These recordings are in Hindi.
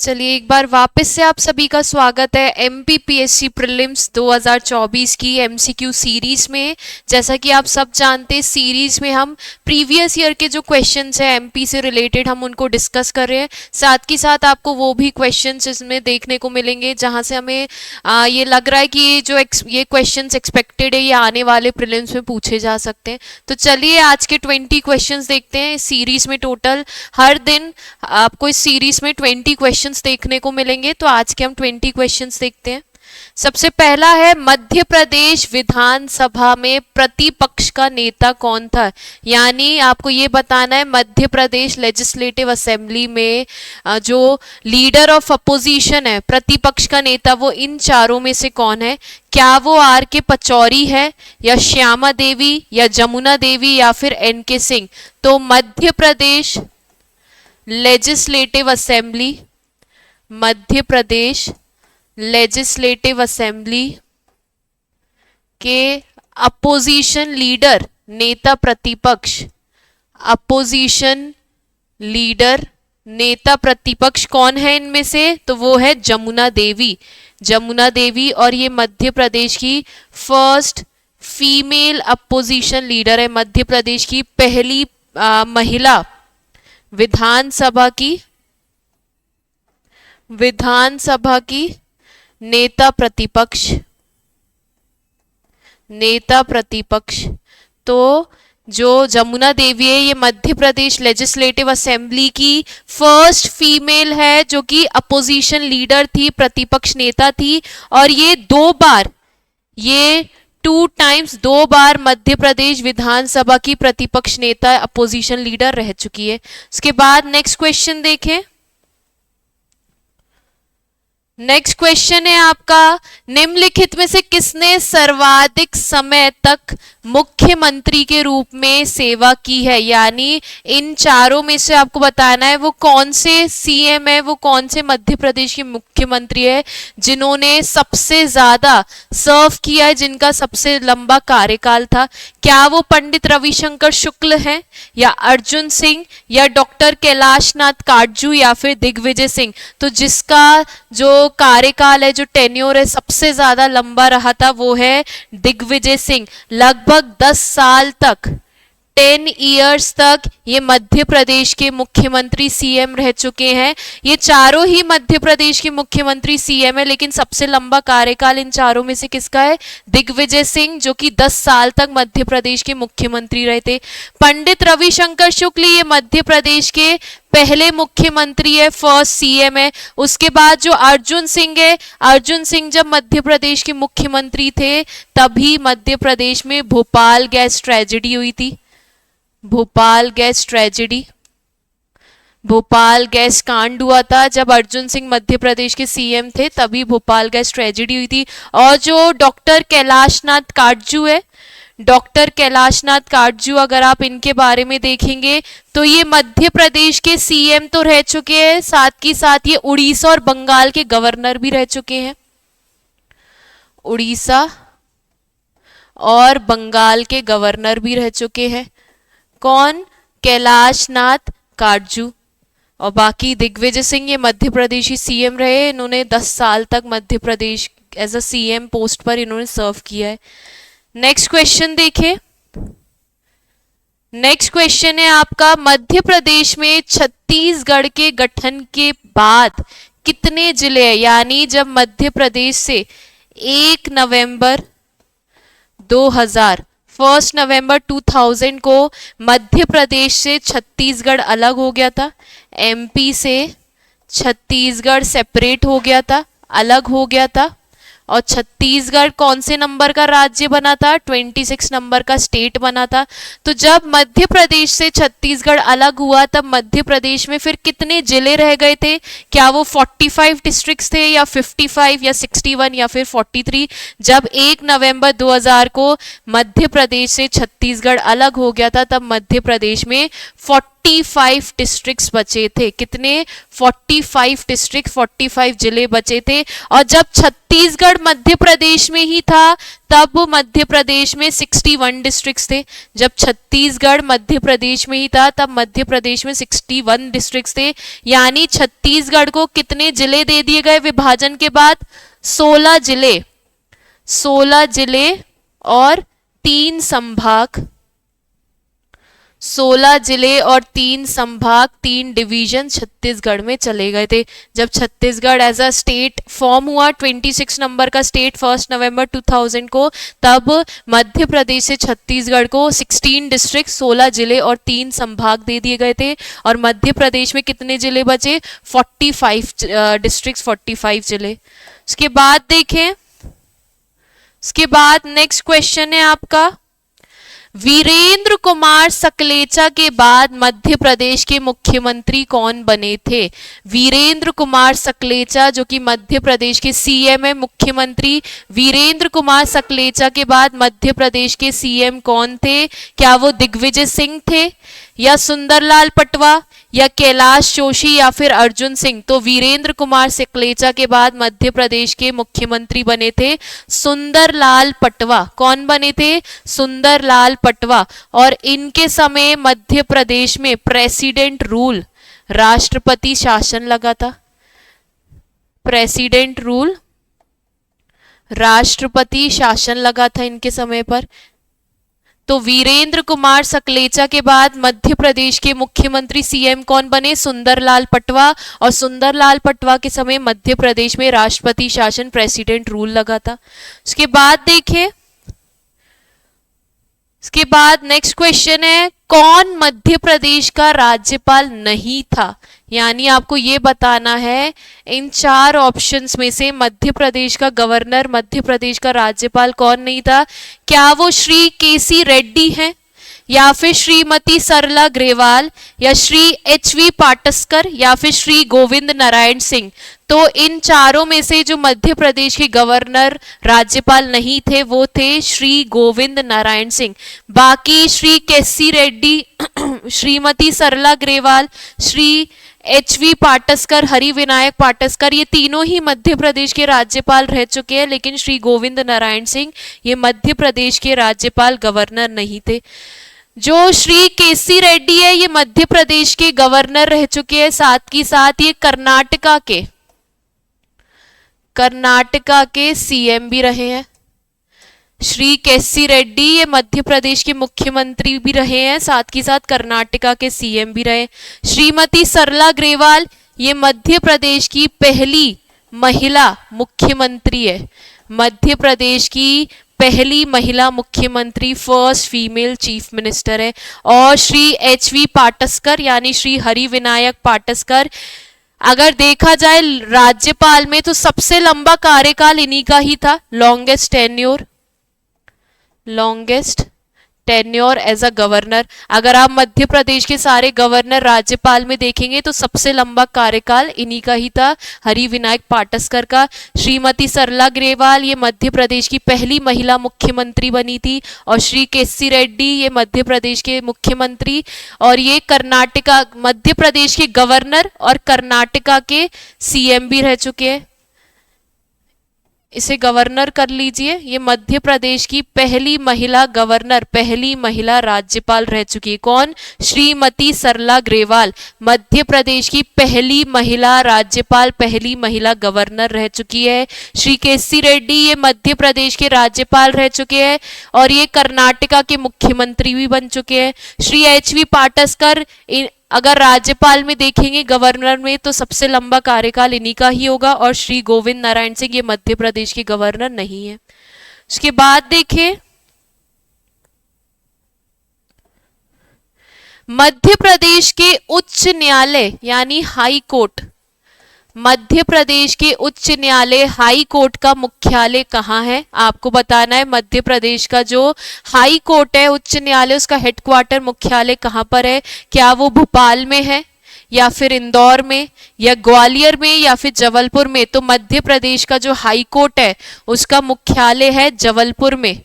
चलिए एक बार वापस से आप सभी का स्वागत है एमपीपीएससी प्रीलिम्स 2024 की एमसीक्यू सीरीज में। जैसा कि आप सब जानते हैं, सीरीज में हम प्रीवियस ईयर के जो क्वेश्चंस हैं एमपी से रिलेटेड हम उनको डिस्कस कर रहे हैं। साथ ही साथ आपको वो भी क्वेश्चंस इसमें देखने को मिलेंगे जहां से हमें ये लग रहा है कि ये क्वेश्चंस एक्सपेक्टेड है, ये आने वाले प्रीलिम्स में पूछे जा सकते हैं। तो चलिए आज के 20 क्वेश्चंस देखते हैं। इस सीरीज में टोटल हर दिन आपको इस सीरीज में 20 क्वेश्चंस देखने को मिलेंगे। तो आज के हम 20 क्वेश्चंस देखते हैं। सबसे पहला है, मध्य प्रदेश विधानसभा में प्रतिपक्ष का नेता कौन था। यानी आपको ये बताना है मध्य प्रदेश लेजिस्लेटिव असेंबली में जो लीडर ऑफ अपोजिशन है, प्रतिपक्ष का नेता, वो इन चारों में से कौन है। क्या वो आर के पचौरी है, या श्यामा देवी, या जमुना देवी, या फिर एन के सिंह। तो Madhya Pradesh legislative assembly, Madhya Pradesh legislative assembly के अपोजिशन लीडर, नेता प्रतिपक्ष, अपोजिशन लीडर नेता प्रतिपक्ष कौन है इनमें से। तो वो है जमुना देवी, जमुना देवी। और ये मध्य प्रदेश की फर्स्ट फीमेल अपोजिशन लीडर है, मध्य प्रदेश की पहली महिला विधानसभा की नेता प्रतिपक्ष। तो जो जमुना देवी है ये मध्य प्रदेश लेजिस्लेटिव असेंबली की फर्स्ट फीमेल है जो कि अपोजिशन लीडर थी, प्रतिपक्ष नेता थी। और ये टू टाइम्स दो बार मध्य प्रदेश विधानसभा की प्रतिपक्ष नेता, अपोजिशन लीडर रह चुकी है। उसके बाद नेक्स्ट क्वेश्चन देखें। नेक्स्ट क्वेश्चन है आपका, निम्नलिखित में से किसने सर्वाधिक समय तक मुख्यमंत्री के रूप में सेवा की है। यानी इन चारों में से आपको बताना है वो कौन से सीएम है, वो कौन से मध्य प्रदेश के मुख्यमंत्री है जिन्होंने सबसे ज्यादा सर्व किया है, जिनका सबसे लंबा कार्यकाल था। क्या वो पंडित रविशंकर शुक्ल हैं, या अर्जुन सिंह, या डॉक्टर कैलाश नाथ काटजू, या फिर दिग्विजय सिंह। तो जिसका जो कार्यकाल है, जो टेन्योर है, सबसे ज्यादा लंबा रहा था वो है दिग्विजय सिंह। लगभग 10 साल तक, 10 इयर्स तक ये मध्य प्रदेश के मुख्यमंत्री सीएम रह चुके हैं। ये चारों ही मध्य प्रदेश के मुख्यमंत्री सीएम है, लेकिन सबसे लंबा कार्यकाल इन चारों में से किसका है, दिग्विजय सिंह, जो कि 10 साल तक मध्य प्रदेश के मुख्यमंत्री रहे थे। पंडित रविशंकर शुक्ल ये मध्य प्रदेश के पहले मुख्यमंत्री है, फर्स्ट सीएम है। उसके बाद जो अर्जुन सिंह है, अर्जुन सिंह जब मध्य प्रदेश के मुख्यमंत्री थे तभी मध्य प्रदेश में भोपाल गैस ट्रेजेडी हुई थी, भोपाल गैस कांड हुआ था। जब अर्जुन सिंह मध्य प्रदेश के सीएम थे तभी भोपाल गैस ट्रेजेडी हुई थी। और जो डॉक्टर कैलाश नाथ काटजू है, डॉक्टर कैलाश नाथ काटजू, अगर आप इनके बारे में देखेंगे तो ये मध्य प्रदेश के सीएम तो रह चुके हैं, साथ ही साथ ये उड़ीसा और बंगाल के गवर्नर भी रह चुके हैं। उड़ीसा और बंगाल के गवर्नर भी रह चुके हैं। कौन, कैलाश नाथ काटजू। और बाकी दिग्विजय सिंह ये मध्य प्रदेशी सीएम रहे, इन्होंने 10 साल तक Madhya Pradesh as a CM post पर इन्होंने सर्व किया है। नेक्स्ट क्वेश्चन देखिए। नेक्स्ट क्वेश्चन है आपका, मध्य प्रदेश में छत्तीसगढ़ के गठन के बाद कितने जिले हैं। यानी जब मध्य प्रदेश से 1 नवंबर 2000 को मध्य प्रदेश से छत्तीसगढ़ अलग हो गया था, एमपी से छत्तीसगढ़ सेपरेट हो गया था, अलग हो गया था। और छत्तीसगढ़ कौन से नंबर का राज्य बना था, 26 नंबर का स्टेट बना था। तो जब मध्य प्रदेश से छत्तीसगढ़ अलग हुआ तब मध्य प्रदेश में फिर कितने जिले रह गए थे। क्या वो 45 डिस्ट्रिक्ट्स थे, या 55, या 61, या फिर 43। जब 1 नवंबर 2000 को मध्य प्रदेश से छत्तीसगढ़ अलग हो गया था तब मध्य प्रदेश में 45 डिस्ट्रिक्ट्स बचे थे। कितने? 45 डिस्ट्रिक्ट, 45 जिले बचे थे। और जब छत्तीसगढ़ मध्य प्रदेश में ही था तब मध्य प्रदेश में 61 डिस्ट्रिक्ट्स थे। जब छत्तीसगढ़ मध्य प्रदेश में ही था तब मध्य प्रदेश में 61 डिस्ट्रिक्ट्स थे। यानी छत्तीसगढ़ को कितने जिले दे दिए गए विभाजन के बाद? 16 जिले, 16 जिले और 3 संभाग, 16 जिले और 3 संभाग, 3 डिवीजन छत्तीसगढ़ में चले गए थे। जब Chhattisgarh as a state form हुआ 26 नंबर का स्टेट 1 नवंबर 2000 को, तब मध्य प्रदेश से छत्तीसगढ़ को 16 डिस्ट्रिक्ट, 16 जिले और 3 संभाग दे दिए गए थे। और मध्य प्रदेश में कितने जिले बचे? 45 डिस्ट्रिक्ट, 45 जिले। उसके बाद देखें, उसके बाद नेक्स्ट क्वेश्चन है आपका, वीरेंद्र कुमार सकलेचा के बाद मध्य प्रदेश के मुख्यमंत्री कौन बने थे? वीरेंद्र कुमार सकलेचा जो कि मध्य प्रदेश के सीएम है, मुख्यमंत्री वीरेंद्र कुमार सकलेचा के बाद मध्य प्रदेश के सीएम कौन थे? क्या वो दिग्विजय सिंह थे या सुंदरलाल पटवा या कैलाश जोशी या फिर अर्जुन सिंह? तो वीरेंद्र कुमार सकलेचा के बाद मध्य प्रदेश के मुख्यमंत्री बने थे सुंदरलाल पटवा। कौन बने थे? सुंदरलाल पटवा। और इनके समय मध्य प्रदेश में प्रेसिडेंट रूल, राष्ट्रपति शासन लगा था। प्रेसिडेंट रूल, राष्ट्रपति शासन लगा था इनके समय पर। तो वीरेंद्र कुमार सकलेचा के बाद मध्य प्रदेश के मुख्यमंत्री सीएम कौन बने? सुंदरलाल पटवा। और सुंदरलाल पटवा के समय मध्य प्रदेश में राष्ट्रपति शासन, प्रेसिडेंट रूल लगा था। उसके बाद देखिए, इसके बाद नेक्स्ट क्वेश्चन है, कौन मध्य प्रदेश का राज्यपाल नहीं था? यानी आपको ये बताना है इन 4 ऑप्शंस में से मध्य प्रदेश का गवर्नर, मध्य प्रदेश का राज्यपाल कौन नहीं था? क्या वो श्री केसी रेड्डी हैं, या फिर श्रीमती सरला ग्रेवाल, या श्री एचवी पाटस्कर, या फिर श्री गोविंद नारायण सिंह? तो इन चारों में से जो मध्य प्रदेश के गवर्नर राज्यपाल नहीं थे वो थे श्री गोविंद नारायण सिंह। बाकी श्री केसी रेड्डी, श्रीमती सरला ग्रेवाल, श्री एचवी पाटस्कर, हरि विनायक पाटस्कर, ये तीनों ही मध्य प्रदेश के राज्यपाल रह चुके हैं, लेकिन श्री गोविंद नारायण सिंह ये मध्य प्रदेश के राज्यपाल, गवर्नर नहीं थे। जो श्री केसी रेड्डी है ये मध्य प्रदेश के गवर्नर रह चुके हैं, साथ ही साथ ये कर्नाटका के सीएम भी रहे हैं। श्री केसी रेड्डी ये मध्य प्रदेश के मुख्यमंत्री भी रहे हैं, साथ ही साथ कर्नाटका के सीएम भी रहे। श्रीमती सरला ग्रेवाल ये मध्य प्रदेश की पहली महिला मुख्यमंत्री है, मध्य प्रदेश की पहली महिला मुख्यमंत्री, फर्स्ट फीमेल चीफ मिनिस्टर है। और श्री एचवी पाटस्कर यानी श्री हरि विनायक पाटस्कर, अगर देखा जाए राज्यपाल में तो सबसे लंबा कार्यकाल इन्हीं का ही था, longest tenure as a governor. अगर आप मध्य प्रदेश के सारे गवर्नर राज्यपाल में देखेंगे तो सबसे लंबा कार्यकाल इन्हीं का ही था, हरि विनायक पाटस्कर का। श्रीमती सरला ग्रेवाल ये मध्य प्रदेश की पहली महिला मुख्यमंत्री बनी थी, और श्री केसी रेड्डी ये मध्य प्रदेश के मुख्यमंत्री, और ये कर्नाटका, मध्य प्रदेश के गवर्नर और कर्नाटका के सीएम भी रह चुके हैं। इसे गवर्नर कर लीजिए। ये मध्य प्रदेश की पहली महिला गवर्नर, पहली महिला राज्यपाल रह चुकी है। कौन? श्रीमती सरला ग्रेवाल मध्य प्रदेश की पहली महिला राज्यपाल, पहली महिला गवर्नर रह चुकी है। श्री केसी रेड्डी ये मध्य प्रदेश के राज्यपाल रह चुके हैं और ये कर्नाटका के मुख्यमंत्री भी बन चुके हैं। श्री एचवी पाटस्कर अगर राज्यपाल में देखेंगे, गवर्नर में, तो सबसे लंबा कार्यकाल इन्हीं का ही होगा, और श्री गोविंद नारायण सिंह ये मध्य प्रदेश के गवर्नर नहीं है। उसके बाद देखिए, मध्य प्रदेश के उच्च न्यायालय यानी हाई कोर्ट, मध्य प्रदेश के उच्च न्यायालय हाई कोर्ट का मुख्यालय कहाँ है? आपको बताना है मध्य प्रदेश का जो हाई कोर्ट है, उच्च न्यायालय, उसका हेडक्वार्टर, मुख्यालय कहाँ पर है? क्या वो भोपाल में है, या फिर इंदौर में, या ग्वालियर में, या फिर जबलपुर में? तो मध्य प्रदेश का जो हाई कोर्ट है उसका मुख्यालय है जबलपुर में,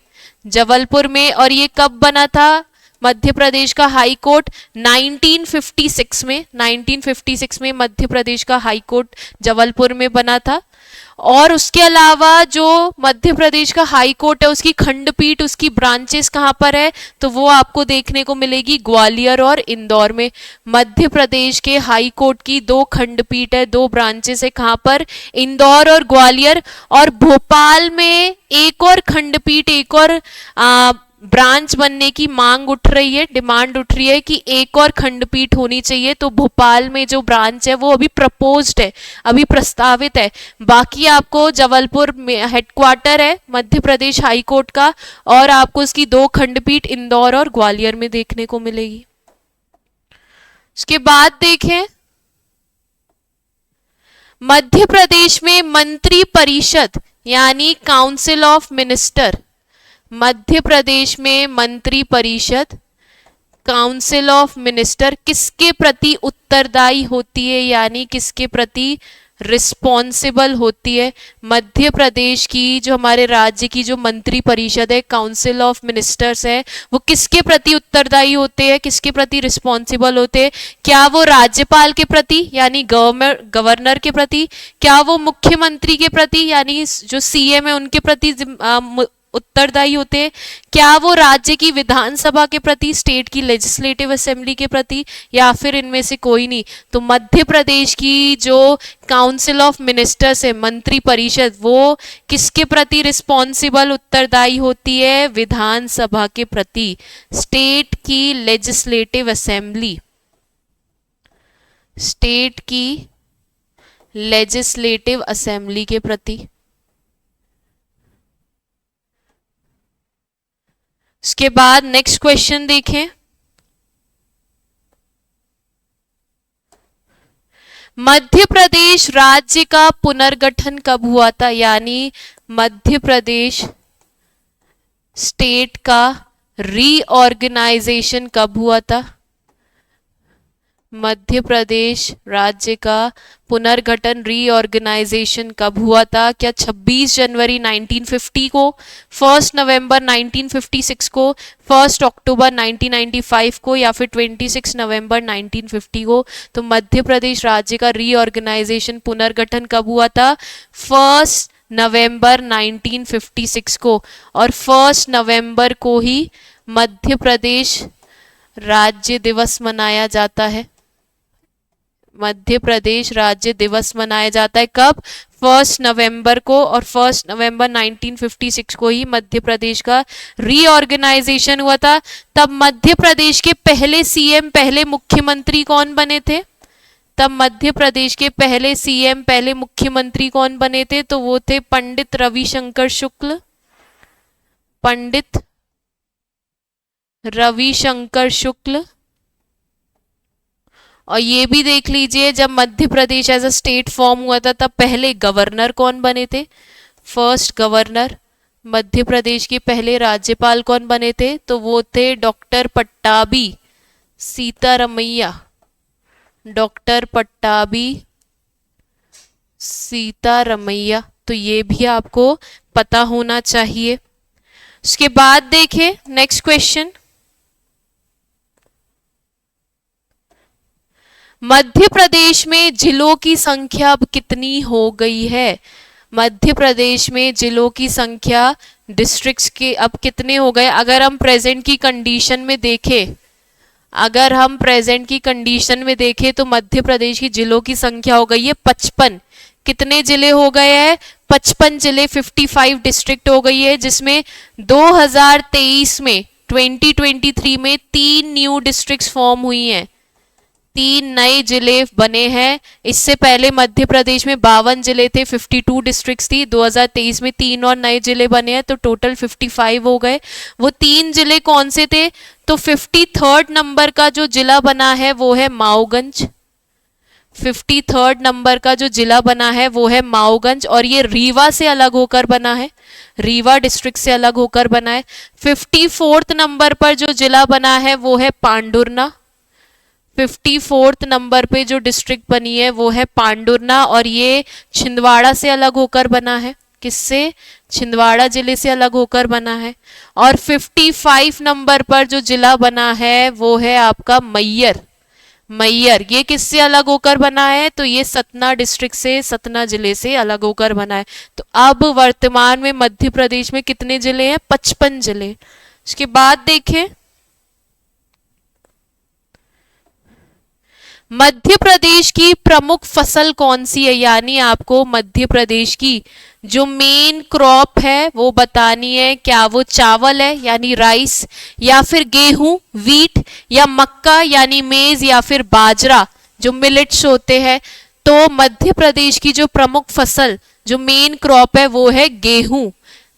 जबलपुर में। और ये कब बना था? मध्य प्रदेश का हाई कोर्ट 1956 में मध्य प्रदेश का हाई कोर्ट जबलपुर में बना था। और उसके अलावा जो मध्य प्रदेश का हाई कोर्ट है उसकी खंडपीठ, उसकी ब्रांचेस कहाँ पर है, तो वो आपको देखने को मिलेगी ग्वालियर और इंदौर में। मध्य प्रदेश के हाई कोर्ट की 2 खंडपीठ है, 2 ब्रांचेस है, कहाँ पर, इंदौर और ग्वालियर। और भोपाल में एक और खंडपीठ, एक और ब्रांच बनने की मांग उठ रही है, डिमांड उठ रही है कि एक और खंडपीठ होनी चाहिए। तो भोपाल में जो ब्रांच है वो अभी प्रपोज्ड है, अभी प्रस्तावित है। बाकी आपको जबलपुर में हेडक्वार्टर है मध्य प्रदेश हाई कोर्ट का, और आपको इसकी 2 खंडपीठ इंदौर और ग्वालियर में देखने को मिलेगी। उसके बाद देखें, मध्य प्रदेश में मंत्री परिषद यानी council of minister, Madhya Pradesh में मंत्री परिषद काउंसिल ऑफ मिनिस्टर किसके प्रति उत्तरदायी होती है, यानी किसके प्रति रिस्पॉन्सिबल होती है। मध्य प्रदेश की जो हमारे राज्य की जो मंत्री परिषद है, काउंसिल ऑफ मिनिस्टर्स है, वो किसके प्रति उत्तरदायी होते हैं, किसके प्रति रिस्पॉन्सिबल होते हैं। क्या वो राज्यपाल के प्रति यानी गवर्नर के प्रति, क्या वो मुख्यमंत्री के प्रति यानी जो सीएम है उनके प्रति उत्तरदायी होते हैं, क्या वो राज्य की विधानसभा के प्रति, स्टेट की लेजिस्लेटिव असेंबली के प्रति, या फिर इनमें से कोई नहीं। तो मध्य प्रदेश की जो काउंसिल ऑफ मिनिस्टर्स है, मंत्री परिषद, वो किसके प्रति रिस्पॉन्सिबल उत्तरदायी होती है, विधानसभा के प्रति, स्टेट की लेजिस्लेटिव असेंबली, स्टेट की लेजिस्लेटिव असेंबली के प्रति। उसके बाद नेक्स्ट क्वेश्चन देखें, मध्य प्रदेश राज्य का पुनर्गठन कब हुआ था, यानी मध्य प्रदेश स्टेट का रीऑर्गेनाइजेशन कब हुआ था। मध्य प्रदेश राज्य का पुनर्गठन रीऑर्गेनाइजेशन कब हुआ था। क्या 26 जनवरी 1950 को, 1 नवंबर 1956 को, 1 अक्टूबर 1995 को, या फिर 26 नवंबर 1950 को। तो मध्य प्रदेश राज्य का रीऑर्गेनाइजेशन पुनर्गठन कब हुआ था, 1 नवंबर 1956 को। और 1 नवंबर को ही मध्य प्रदेश राज्य दिवस मनाया जाता है। मध्य प्रदेश राज्य दिवस मनाया जाता है कब, 1 नवंबर को। और 1 नवंबर 1956 को ही मध्य प्रदेश का रीऑर्गेनाइजेशन हुआ था। तब मध्य प्रदेश के पहले सीएम, पहले मुख्यमंत्री कौन बने थे, तब मध्य प्रदेश के पहले सीएम, पहले मुख्यमंत्री कौन बने थे, तो वो थे पंडित रविशंकर शुक्ल। पंडित रविशंकर शुक्ल। और ये भी देख लीजिए, जब Madhya Pradesh as a state form हुआ था तब पहले गवर्नर कौन बने थे, फर्स्ट गवर्नर। मध्य प्रदेश के पहले राज्यपाल कौन बने थे, तो वो थे डॉक्टर पट्टाभी सीतारमैया। डॉक्टर पट्टाभी सीतारमैया, तो ये भी आपको पता होना चाहिए। उसके बाद देखें नेक्स्ट क्वेश्चन, मध्य प्रदेश में जिलों की संख्या अब कितनी हो गई है। मध्य प्रदेश में जिलों की संख्या, डिस्ट्रिक्ट्स के अब कितने हो गए। अगर हम प्रेजेंट की कंडीशन में देखें, अगर हम प्रेजेंट की कंडीशन में देखें तो मध्य प्रदेश की जिलों की संख्या हो गई है 55। कितने जिले हो गए हैं, 55 जिले, 55 डिस्ट्रिक्ट हो गई है, जिसमें 2023 में 2023 में 3 न्यू डिस्ट्रिक्ट्स फॉर्म हुई हैं, 3 नए जिले बने हैं। इससे पहले मध्य प्रदेश में 52 जिले थे, 52 डिस्ट्रिक्ट्स थी। 2023 में 3 और नए जिले बने हैं, तो टोटल 55 हो गए। वो 3 जिले कौन से थे, तो 53rd नंबर का जो जिला बना है वो है माओगंज। 53rd नंबर का जो जिला बना है वो है माओगंज, और ये रीवा से अलग होकर बना है, रीवा डिस्ट्रिक्ट से अलग होकर बना है। 54th नंबर पर जो जिला बना है वो है पांडुरना। 54th नंबर पे जो डिस्ट्रिक्ट बनी है वो है पांडुरना, और ये छिंदवाड़ा से अलग होकर बना है। किससे, छिंदवाड़ा जिले से अलग होकर बना है। और 55 नंबर पर जो जिला बना है वो है आपका मैयर। मैयर ये किससे अलग होकर बना है? तो ये सतना डिस्ट्रिक्ट से, सतना जिले से अलग होकर बना है। तो अब वर्तमान में मध्य प्रदेश में कितने जिले हैं? 55 जिले। इसके बाद देखें, मध्य प्रदेश की प्रमुख फसल कौन सी है? यानी आपको मध्य प्रदेश की जो मेन क्रॉप है वो बतानी है। क्या वो चावल है यानी राइस, या फिर गेहूं वीट, या मक्का यानी मेज, या फिर बाजरा जो मिलेट्स होते हैं? तो मध्य प्रदेश की जो प्रमुख फसल, जो मेन क्रॉप है वो है गेहूं।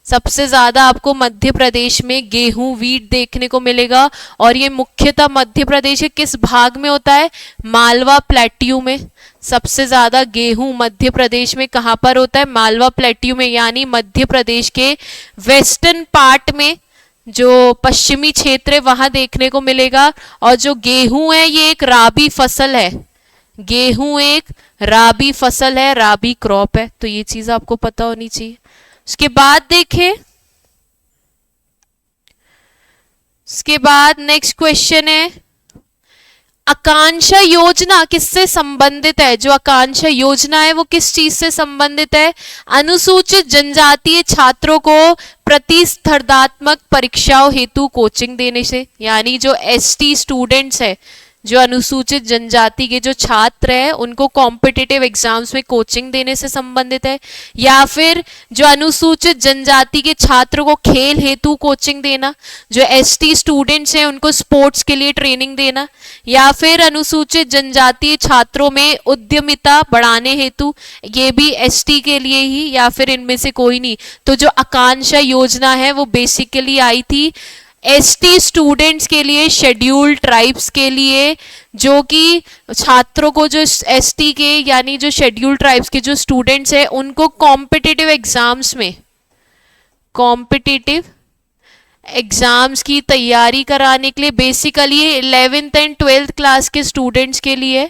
सबसे ज्यादा आपको मध्य प्रदेश में गेहूं वीट देखने को मिलेगा। और ये मुख्यतः मध्य प्रदेश के किस भाग में होता है? मालवा प्लेट्यू में। सबसे ज्यादा गेहूं मध्य प्रदेश में कहां पर होता है? मालवा प्लेट्यू में, यानी मध्य प्रदेश के वेस्टर्न पार्ट में, जो पश्चिमी क्षेत्र है वहां देखने को मिलेगा। और जो गेहूं है ये एक राबी फसल है। गेहूं एक राबी फसल है, राबी क्रॉप है। तो ये चीज आपको पता होनी चाहिए। उसके बाद देखें, उसके बाद नेक्स्ट क्वेश्चन है, आकांक्षा योजना किससे संबंधित है? जो आकांक्षा योजना है वो किस चीज से संबंधित है? अनुसूचित जनजातीय छात्रों को प्रतिस्पर्धात्मक परीक्षाओं हेतु कोचिंग देने से, यानी जो एसटी स्टूडेंट्स है, जो अनुसूचित जनजाति के जो छात्र हैं उनको कॉम्पिटिटिव एग्जाम्स में कोचिंग देने से संबंधित है। या फिर जो अनुसूचित जनजाति के छात्रों को खेल हेतु कोचिंग देना, जो एसटी स्टूडेंट्स हैं उनको स्पोर्ट्स के लिए ट्रेनिंग देना, या फिर अनुसूचित जनजातीय छात्रों में उद्यमिता बढ़ाने हेतु, ये भी एसटी के लिए ही, या फिर इनमें से कोई नहीं। तो जो आकांक्षा योजना है वो बेसिकली आई थी एसटी स्टूडेंट्स के लिए, शेड्यूल्ड ट्राइब्स के लिए, जो कि छात्रों को, जो एसटी के यानी जो शेड्यूल्ड ट्राइब्स के जो स्टूडेंट्स हैं उनको कॉम्पिटिटिव एग्जाम्स में, कॉम्पिटिटिव एग्जाम्स की तैयारी कराने के लिए, basically 11th and 12th class के स्टूडेंट्स के लिए,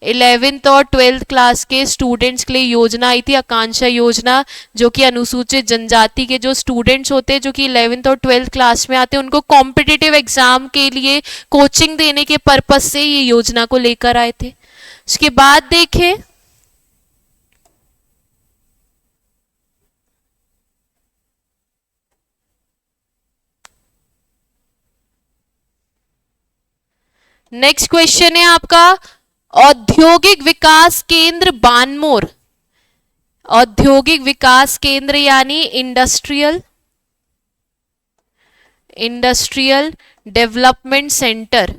11th और 12th क्लास के स्टूडेंट्स के लिए योजना आई थी आकांक्षा योजना, जो कि अनुसूचित जनजाति के जो स्टूडेंट्स होते हैं जो कि 11th और 12th क्लास में आते हैं उनको कॉम्पिटिटिव एग्जाम के लिए कोचिंग देने के पर्पस से ये योजना को लेकर आए थे। उसके बाद देखें, नेक्स्ट क्वेश्चन है आपका, औद्योगिक विकास केंद्र बानमोर, औद्योगिक विकास केंद्र यानी industrial development centre,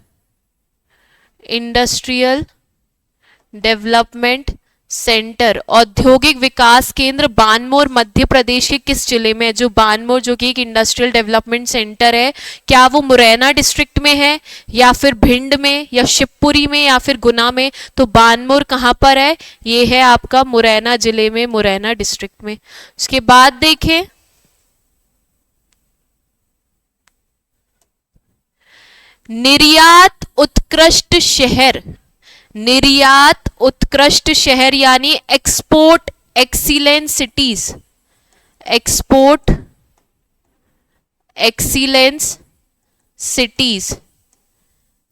industrial development centre, औद्योगिक विकास केंद्र बानमोर मध्य प्रदेश के किस जिले में है? जो बानमोर जो कि एक इंडस्ट्रियल डेवलपमेंट सेंटर है, क्या वो मुरैना डिस्ट्रिक्ट में है, या फिर भिंड में, या शिवपुरी में, या फिर गुना में? तो बानमोर कहां पर है? ये है आपका मुरैना जिले में, मुरैना डिस्ट्रिक्ट में। उसके बाद देखें, निर्यात उत्कृष्ट शहर, निर्यात उत्कृष्ट शहर यानी export excellence cities, export excellence cities,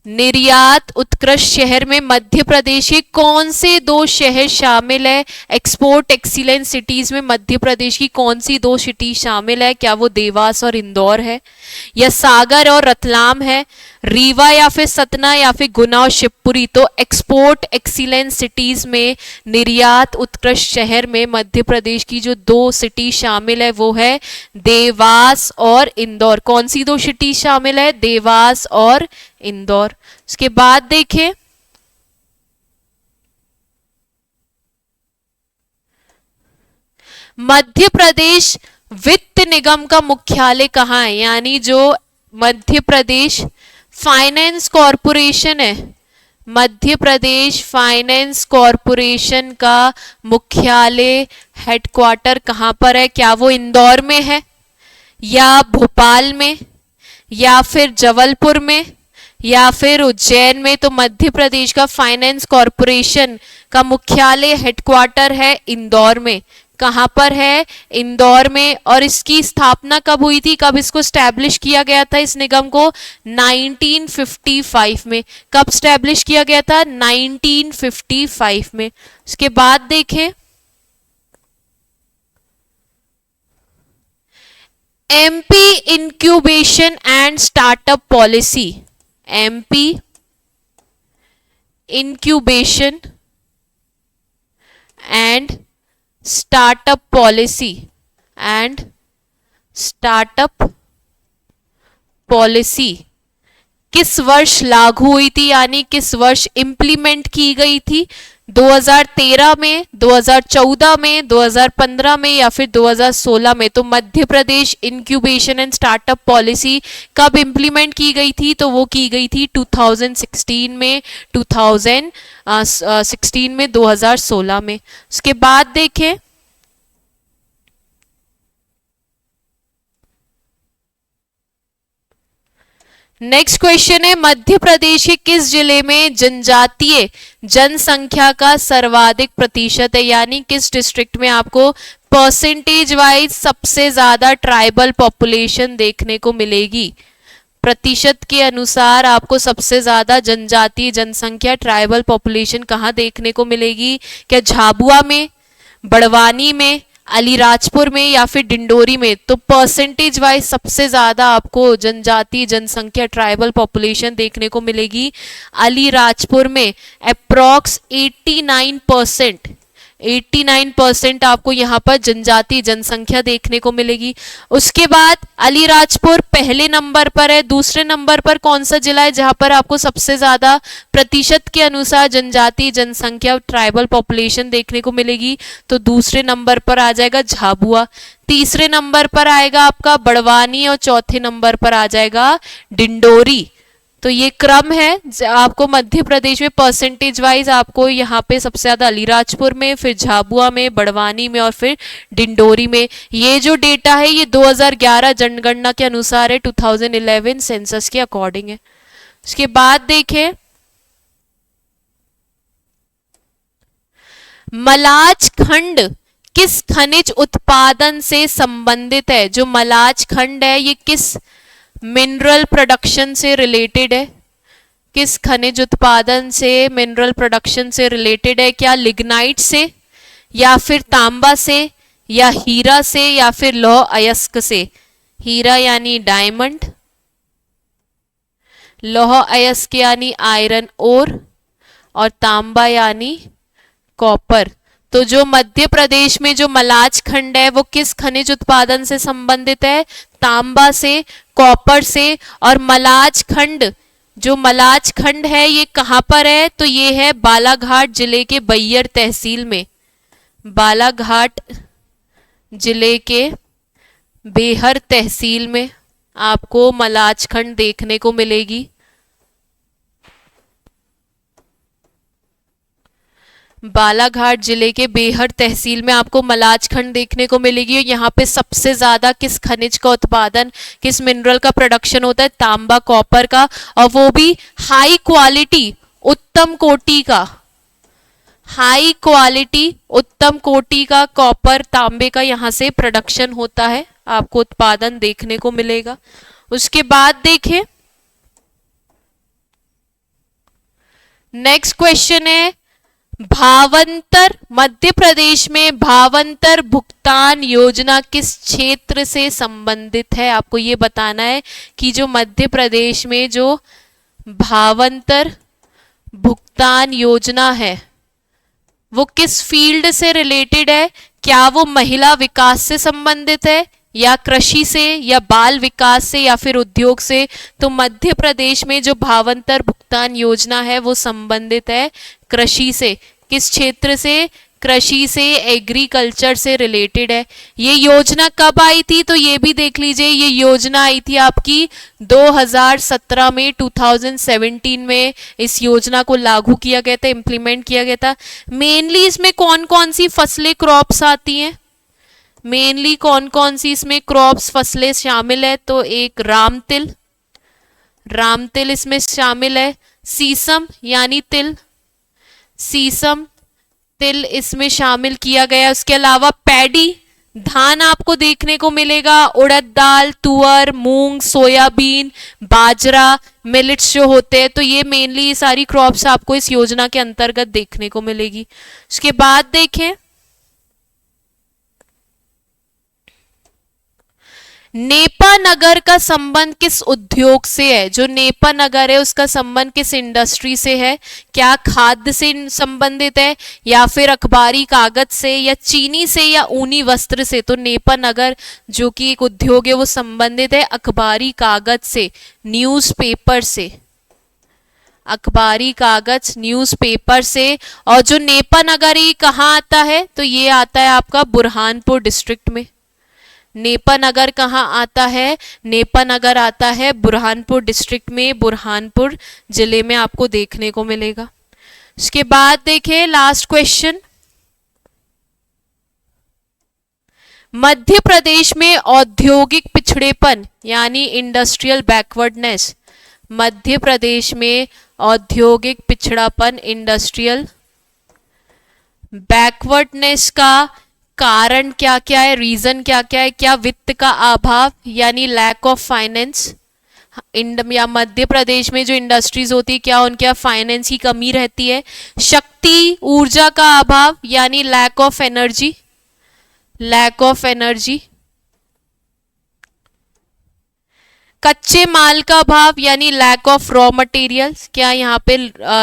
निर्यात उत्कृष्ट शहर में मध्य प्रदेश के कौन से दो शहर शामिल है? एक्सपोर्ट एक्सीलेंस सिटीज में मध्य प्रदेश की कौन सी दो सिटी शामिल है? क्या वो देवास और इंदौर है, या सागर और रतलाम है, रीवा या फिर सतना, या फिर गुना और शिवपुरी? तो एक्सपोर्ट एक्सीलेंस सिटीज में, निर्यात उत्कृष्ट शहर में मध्य प्रदेश की जो दो सिटी शामिल है वो है देवास और इंदौर। कौन सी दो सिटी शामिल है? देवास और इंदौर। उसके बाद देखें, मध्य प्रदेश वित्त निगम का मुख्यालय कहाँ है? यानी जो मध्य प्रदेश फाइनेंस कॉरपोरेशन है, मध्य प्रदेश फाइनेंस कॉरपोरेशन का मुख्यालय हेडक्वार्टर कहां पर है? क्या वो इंदौर में है, या भोपाल में, या फिर जबलपुर में, या फिर उज्जैन में? तो मध्य प्रदेश का फाइनेंस कॉरपोरेशन का मुख्यालय हेडक्वार्टर है इंदौर में। कहाँ पर है? इंदौर में। और इसकी स्थापना कब हुई थी, कब इसको स्टैब्लिश किया गया था इस निगम को? 1955 में। कब स्टैब्लिश किया गया था? 1955 में। उसके बाद देखें MP incubation and startup policy. MP incubation and startup policy and startup policy किस वर्ष लागू हुई थी, यानी किस वर्ष इंप्लीमेंट की गई थी? 2013 में, 2014 में, 2015 में या फिर 2016 में? तो Madhya Pradesh incubation and startup policy कब इंप्लीमेंट की गई थी? तो वो की गई थी 2016 में, 2016 में, 2016 में। उसके बाद देखें नेक्स्ट क्वेश्चन है मध्य प्रदेश के किस जिले में जनजातीय जनसंख्या का सर्वाधिक प्रतिशत है, यानी किस डिस्ट्रिक्ट में आपको परसेंटेज वाइज सबसे ज्यादा ट्राइबल पॉपुलेशन देखने को मिलेगी? प्रतिशत के अनुसार आपको सबसे ज्यादा जनजातीय जनसंख्या ट्राइबल पॉपुलेशन कहाँ देखने को मिलेगी? क्या झाबुआ में, बड़वानी में, अलीराजपुर में या फिर डिंडोरी में? तो परसेंटेज वाइज सबसे ज्यादा आपको जनजातीय जनसंख्या ट्राइबल पॉपुलेशन देखने को मिलेगी अलीराजपुर में। अप्रॉक्स 89%, 89% आपको यहाँ पर जनजातीय जनसंख्या देखने को मिलेगी। उसके बाद अलीराजपुर पहले नंबर पर है। दूसरे नंबर पर कौन सा जिला है जहां पर आपको सबसे ज्यादा प्रतिशत के अनुसार जनजातीय जनसंख्या ट्राइबल पॉपुलेशन देखने को मिलेगी? तो दूसरे नंबर पर आ जाएगा झाबुआ। तीसरे नंबर पर आएगा आपका बड़वानी और चौथे नंबर पर आ जाएगा डिंडोरी। तो ये क्रम है आपको मध्य प्रदेश में परसेंटेज वाइज आपको यहाँ पे सबसे ज्यादा अलीराजपुर में, फिर झाबुआ में, बड़वानी में और फिर डिंडोरी में। ये जो डेटा है ये 2011 जनगणना के अनुसार है, 2011 सेंसस के अकॉर्डिंग है। उसके बाद देखें मलाज खंड किस खनिज उत्पादन से संबंधित है? जो मलाज खंड है ये किस मिनरल प्रोडक्शन से रिलेटेड है? किस खनिज उत्पादन से, मिनरल प्रोडक्शन से रिलेटेड है? क्या लिग्नाइट से या फिर तांबा से या हीरा से या फिर लौह अयस्क से? हीरा यानी डायमंड, लौह अयस्क यानी आयरन ओर और तांबा यानी कॉपर। तो जो मध्य प्रदेश में जो मलाज खंड है वो किस खनिज उत्पादन से संबंधित है? तांबा से, कॉपर से। और मलाज खंड, जो मलाज खंड है ये कहां पर है? तो ये है बालाघाट जिले के बैयर तहसील में। बालाघाट जिले के बेहर तहसील में आपको मलाज खंड देखने को मिलेगी। बालाघाट जिले के बेहर तहसील में आपको मलाज खंड देखने को मिलेगी। और यहाँ पे सबसे ज्यादा किस खनिज का उत्पादन, किस मिनरल का प्रोडक्शन होता है? तांबा, कॉपर का, और वो भी हाई क्वालिटी, उत्तम कोटि का, हाई क्वालिटी उत्तम कोटि का कॉपर, तांबे का यहाँ से प्रोडक्शन होता है, आपको उत्पादन देखने को मिलेगा। उसके बाद देखें नेक्स्ट क्वेश्चन है भावांतर। मध्य प्रदेश में भावांतर भुगतान योजना किस क्षेत्र से संबंधित है? आपको ये बताना है कि जो मध्य प्रदेश में जो भावांतर भुगतान योजना है वो किस फील्ड से रिलेटेड है? क्या वो महिला विकास से संबंधित है या कृषि से या बाल विकास से या फिर उद्योग से? तो मध्य प्रदेश में जो भावांतर भुगतान योजना है वो संबंधित है कृषि से। किस क्षेत्र से? कृषि से, एग्रीकल्चर से रिलेटेड है। ये योजना कब आई थी? तो ये भी देख लीजिए, ये योजना आई थी आपकी 2017 में, 2017 में इस योजना को लागू किया गया था, इंप्लीमेंट किया गया था। मेनली इसमें कौन कौन सी फसलें, क्रॉप्स आती हैं? मेनली कौन कौन सी इसमें क्रॉप्स, फसलें शामिल है? तो एक रामतिल, रामतिल इसमें शामिल है। सीसम यानी तिल, सीसम, तिल इसमें शामिल किया गया। उसके अलावा पैडी, धान आपको देखने को मिलेगा, उड़द दाल, तुअर, मूंग, सोयाबीन, बाजरा, मिलेट्स जो होते हैं, तो ये मेनली ये सारी क्रॉप्स आपको इस योजना के अंतर्गत देखने को मिलेगी। उसके बाद देखें नेपा नगर का संबंध किस उद्योग से है। जो नेपा नगर है उसका संबंध किस इंडस्ट्री से है? क्या खाद्य से संबंधित है, या फिर अखबारी कागज से, या चीनी से, या ऊनी वस्त्र से? तो नेपा नगर जो कि एक उद्योग है वो संबंधित है अखबारी कागज से, न्यूज़पेपर से, अखबारी कागज न्यूज़पेपर से। और जो नेपा नगर ये कहाँ आता है? तो ये आता है आपका बुरहानपुर डिस्ट्रिक्ट में। नेपा नगर कहाँ आता है? नेपा नगर आता है बुरहानपुर डिस्ट्रिक्ट में, बुरहानपुर जिले में आपको देखने को मिलेगा। उसके बाद देखिए लास्ट क्वेश्चन, मध्य प्रदेश में औद्योगिक पिछड़ेपन यानी इंडस्ट्रियल बैकवर्डनेस, मध्य प्रदेश में औद्योगिक पिछड़ापन इंडस्ट्रियल बैकवर्डनेस का कारण क्या क्या है, रीजन क्या क्या है? क्या वित्त का अभाव यानी लैक ऑफ फाइनेंस, या मध्य प्रदेश में जो इंडस्ट्रीज होती है क्या उनके यहाँ फाइनेंस की कमी रहती है? शक्ति ऊर्जा का अभाव यानी lack of energy, lack of energy. कच्चे माल का अभाव यानी लैक ऑफ रॉ मटेरियल्स, क्या यहाँ पे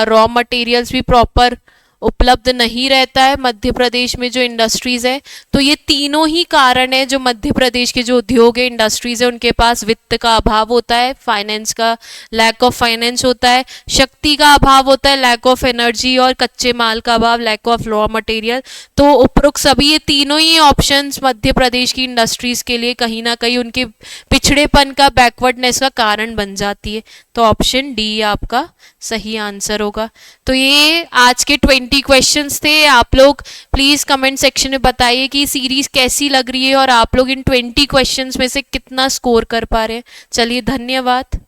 रॉ मटेरियल्स भी प्रॉपर उपलब्ध नहीं रहता है मध्य प्रदेश में जो इंडस्ट्रीज है? तो ये तीनों ही कारण है जो मध्य प्रदेश के जो उद्योग है, इंडस्ट्रीज है, उनके पास वित्त का अभाव होता है, फाइनेंस का लैक ऑफ फाइनेंस होता है, शक्ति का अभाव होता है, लैक ऑफ एनर्जी, और कच्चे माल का अभाव, लैक ऑफ रॉ मटेरियल। तो उपरोक्त सभी ये तीनों ही ऑप्शंस मध्य प्रदेश की इंडस्ट्रीज के लिए कहीं ना कहीं उनके पिछड़ेपन का, बैकवर्डनेस का कारण बन जाती है। तो ऑप्शन डी आपका सही आंसर होगा। तो ये आज के 20 क्वेश्चंस थे। आप लोग प्लीज कमेंट सेक्शन में बताइए कि सीरीज कैसी लग रही है और आप लोग इन 20 क्वेश्चंस में से कितना स्कोर कर पा रहे हैं। चलिए धन्यवाद।